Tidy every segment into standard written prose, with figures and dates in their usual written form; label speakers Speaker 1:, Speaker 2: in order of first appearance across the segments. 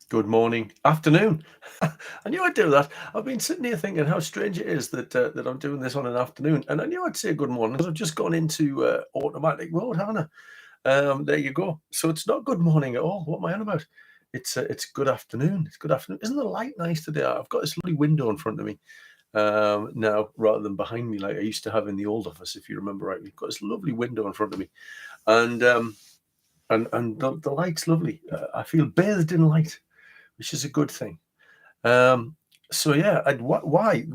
Speaker 1: good morning, afternoon. I knew I'd do that. I've been sitting here thinking how strange it is that I'm doing this on an afternoon, and I knew I'd say good morning because I've just gone into automatic mode, haven't I? There you go. So it's not good morning at all. What am I on about? It's good afternoon. It's good afternoon. Isn't the light nice today? I've got this lovely window in front of me now, rather than behind me like I used to have in the old office. If you remember rightly, got this lovely window in front of me, and the light's lovely. I feel bathed in light, which is a good thing. Um, so yeah, why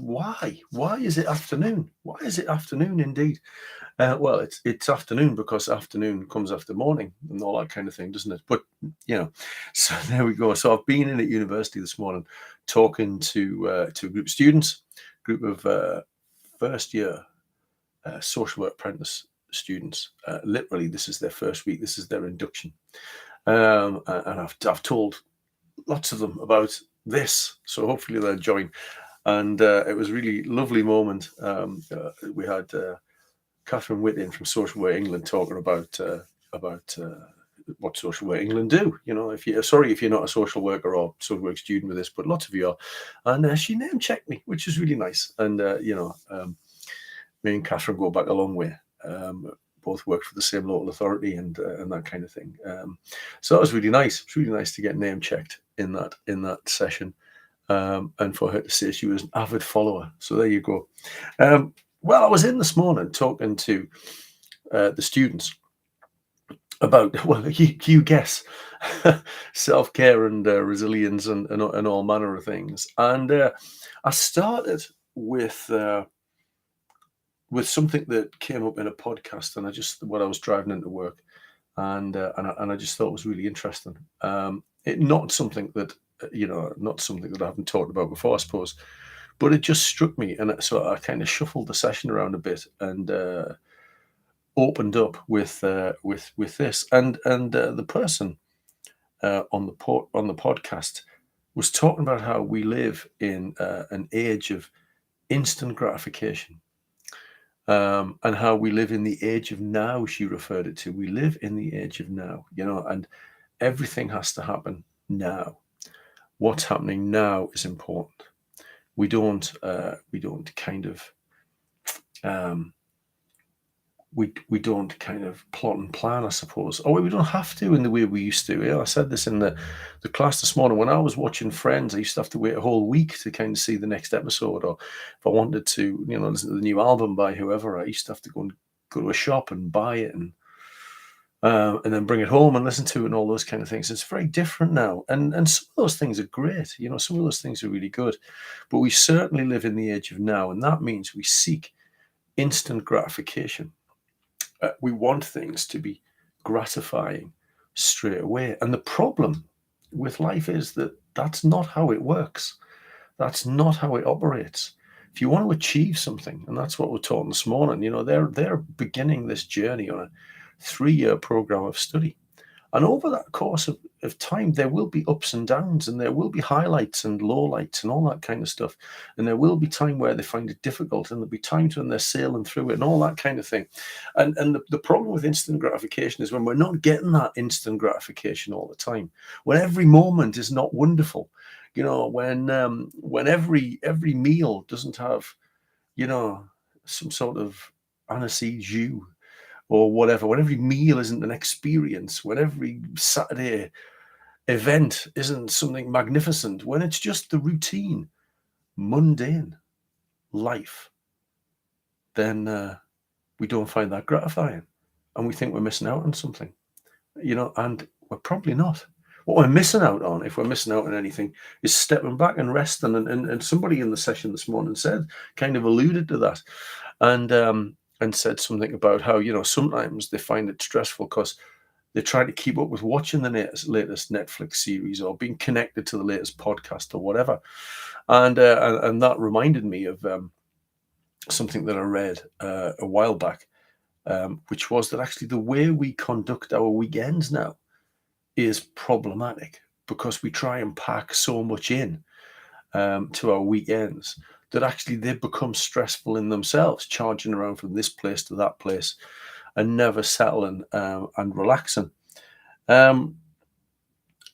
Speaker 1: is it afternoon? Why is it afternoon indeed? Well, it's afternoon because afternoon comes after morning and all that kind of thing, doesn't it? But so there we go. So I've been in at university this morning, talking to a group of students, group of first year social work apprentice students. Literally, this is their first week. This is their induction, and I've told lots of them about this, so hopefully they'll join. And it was a really lovely moment. We had Catherine Whitting from Social Work England talking about what Social Work England do. If you sorry if you're not a social worker or social work student with this, but lots of you are. And she name checked me, which is really nice. And me and Catherine go back a long way. Both worked for the same local authority and that kind of thing. So that was really nice. It's really nice to get name checked in that session, and for her to say she was an avid follower. So there you go. Well, I was in this morning talking to the students about, well, you guess, self care and resilience and all manner of things. And I started with something that came up in a podcast, and when I was driving into work, and I just thought it was really interesting. Not something that not something that I haven't talked about before, I suppose, but it just struck me, and so I kind of shuffled the session around a bit and opened up with this, and the person on the podcast was talking about how we live in an age of instant gratification. And how we live in the age of now, she referred it to. We live in the age of now, and everything has to happen now. What's happening now is important. We don't kind of we don't kind of plot and plan, I suppose. Or we don't have to in the way we used to. I said this in the class this morning. When I was watching Friends, I used to have to wait a whole week to kind of see the next episode. Or if I wanted to, listen to the new album by whoever, I used to have to go to a shop and buy it and then bring it home and listen to it and all those kind of things. It's very different now. And some of those things are great. Some of those things are really good. But we certainly live in the age of now. And that means we seek instant gratification. We want things to be gratifying straight away. And the problem with life is that that's not how it works. That's not how it operates. If you want to achieve something, and that's what we're talking this morning, they're beginning this journey on a 3-year program of study. And over that course of time, there will be ups and downs, and there will be highlights and lowlights and all that kind of stuff. And there will be time where they find it difficult, and there'll be times when they're sailing through it and all that kind of thing. And the problem with instant gratification is when we're not getting that instant gratification all the time, when every moment is not wonderful, when every meal doesn't have, some sort of aniseed jus or whatever, when every meal isn't an experience, when every Saturday event isn't something magnificent, when it's just the routine, mundane life, then we don't find that gratifying. And we think we're missing out on something, and we're probably not. What we're missing out on, if we're missing out on anything, is stepping back and resting. And somebody in the session this morning kind of alluded to that. And said something about how, sometimes they find it stressful because they're trying to keep up with watching the latest Netflix series or being connected to the latest podcast or whatever. And that reminded me of something that I read a while back, which was that actually the way we conduct our weekends now is problematic because we try and pack so much in to our weekends that actually they become stressful in themselves, charging around from this place to that place and never settling and relaxing.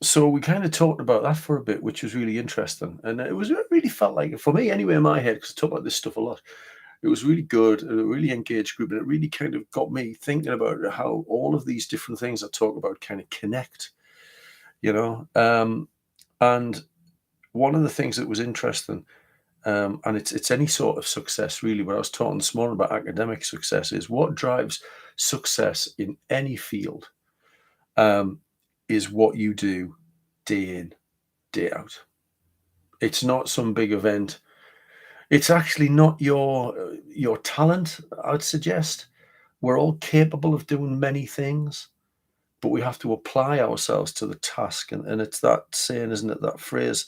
Speaker 1: So we kind of talked about that for a bit, which was really interesting, and it really felt like, for me anyway, in my head, because I talk about this stuff a lot. It was really good, a really engaged group, and it really kind of got me thinking about how all of these different things I talk about kind of connect, you know. And one of the things that was interesting, and it's any sort of success really. But I was talking this morning about academic success is what drives success in any field, um, is what you do day in, day out. It's not some big event. It's actually not your talent, I'd suggest. We're all capable of doing many things, but we have to apply ourselves to the task. And it's that saying, isn't it? That phrase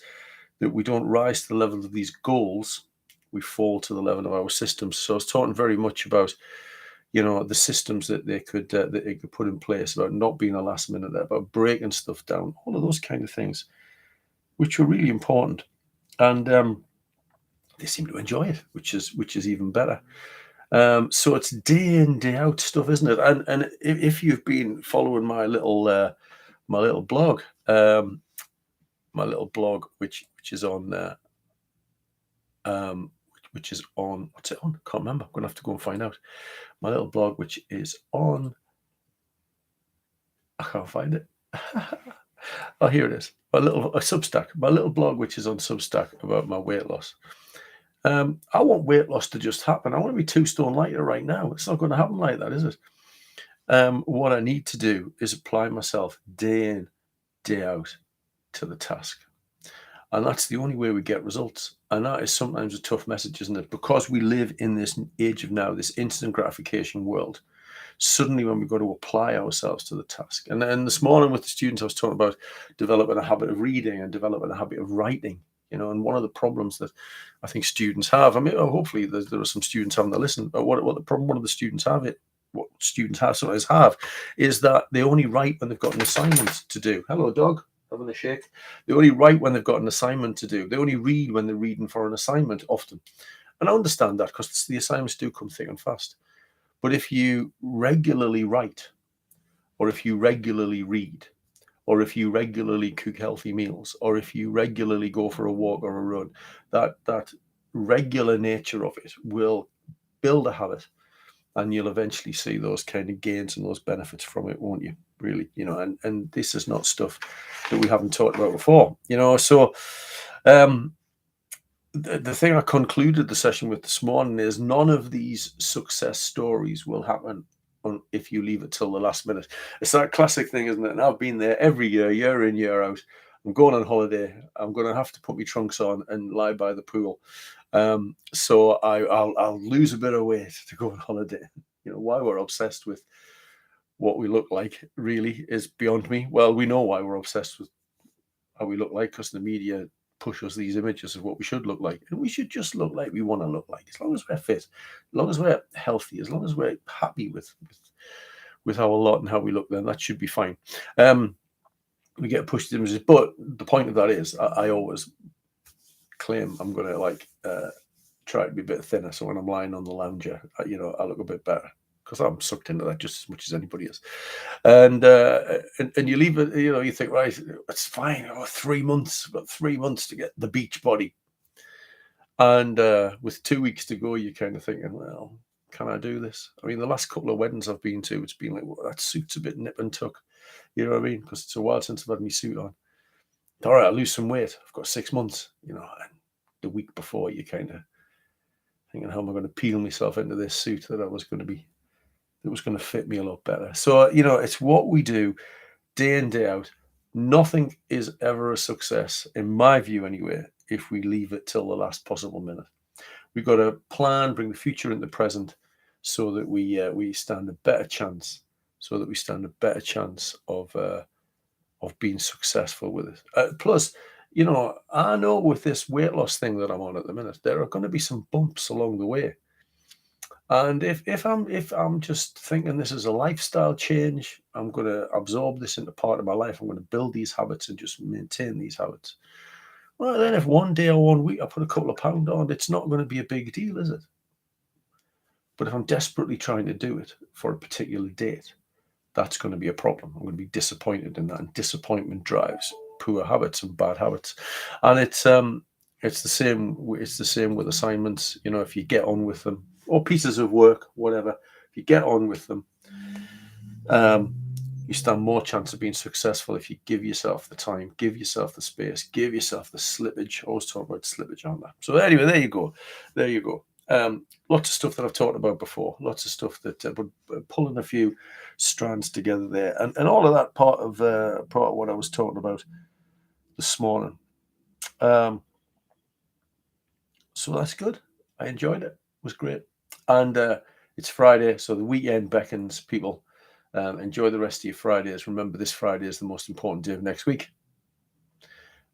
Speaker 1: that we don't rise to the level of these goals, we fall to the level of our systems. So I was talking very much about, the systems that they could put in place, about not being a last minute, about breaking stuff down, all of those kind of things, which were really important. And they seem to enjoy it, which is even better. So it's day in day out stuff, isn't it? And if you've been following my little blog, which is on which is on, what's it on? I can't remember. I'm gonna have to go and find out. My little blog, which is on, I can't find it. Oh, here it is. A Substack. My little blog, which is on Substack, about my weight loss. I want weight loss to just happen. I want to be 2 stone lighter right now. It's not going to happen like that, is it? What I need to do is apply myself day in, day out to the task. And that's the only way we get results. And that is sometimes a tough message, isn't it? Because we live in this age of now, this instant gratification world. Suddenly, when we've got to apply ourselves to the task. And then this morning with the students, I was talking about developing a habit of reading and developing a habit of writing. And one of the problems that I think students have, I mean, hopefully there are some students having to listen, but what the problem one of the students have, what students have sometimes have, is that they only write when they've got an assignment to do. Hello, dog. Having a shake. They only write when they've got an assignment to do. They only read when they're reading for an assignment often. And I understand that, because the assignments do come thick and fast. But if you regularly write, or if you regularly read, or if you regularly cook healthy meals, or if you regularly go for a walk or a run, that regular nature of it will build a habit, and you'll eventually see those kind of gains and those benefits from it, won't you? Really, and this is not stuff that we haven't talked about before, So the thing I concluded the session with this morning is none of these success stories will happen if you leave it till the last minute. It's that classic thing, isn't it? And I've been there every year in, year out. I'm going on holiday. I'm going to have to put my trunks on and lie by the pool. So I'll lose a bit of weight to go on holiday. Why we're obsessed with what we look like really is beyond me. Well, we know why we're obsessed with how we look like, because the media push us these images of what we should look like, and we should just look like we want to look like, as long as we're fit, as long as we're healthy, as long as we're happy with our lot and how we look, then that should be fine. We get pushed images, but the point of that is, I always claim I'm going to try to be a bit thinner, so when I'm lying on the lounger, I look a bit better, because I'm sucked into that just as much as anybody is. And you leave it, you think, right, it's fine. 3 months, got 3 months to get the beach body. And with 2 weeks to go, you're kind of thinking, well, can I do this? I mean, the last couple of weddings I've been to, it's been like, well, that suit's a bit nip and tuck. You know what I mean? Because it's a while since I've had my suit on. All right, I'll lose some weight. I've got 6 months, and the week before, you kind of thinking, how am I going to peel myself into this suit that was going to fit me a lot better. So, it's what we do day in, day out. Nothing is ever a success, in my view anyway, if we leave it till the last possible minute. We've got to plan, bring the future into the present, so that we stand a better chance, of being successful with it. Plus, I know with this weight loss thing that I'm on at the minute, there are going to be some bumps along the way. And if I'm just thinking this is a lifestyle change, I'm going to absorb this into part of my life. I'm going to build these habits and just maintain these habits. Well, then if one day or 1 week I put a couple of pounds on, it's not going to be a big deal, is it? But if I'm desperately trying to do it for a particular date, that's going to be a problem. I'm going to be disappointed in that, and disappointment drives poor habits and bad habits. And it's the same. It's the same with assignments. You know, if you get on with them, or pieces of work, whatever, if you get on with them, um, you stand more chance of being successful if you give yourself the time, give yourself the space, give yourself the slippage. I always talk about slippage on that. So anyway, there you go. There you go. Lots of stuff that I've talked about before. Lots of stuff that, but pulling a few strands together there, and all of that part of what I was talking about this morning. So that's good. I enjoyed it. It was great. And it's Friday, so the weekend beckons. People, enjoy the rest of your Fridays. Remember, this Friday is the most important day of next week.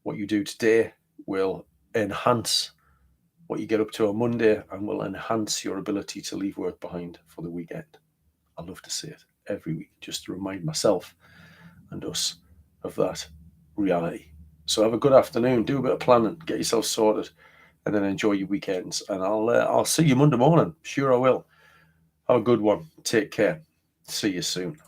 Speaker 1: What you do today will enhance what you get up to on Monday, and will enhance your ability to leave work behind for the weekend. I love to say it every week, just to remind myself and us of that reality. So have a good afternoon. Do a bit of planning. Get yourself sorted, and then enjoy your weekends. And I'll see you Monday morning. Sure, I will. Have a good one. Take care. See you soon.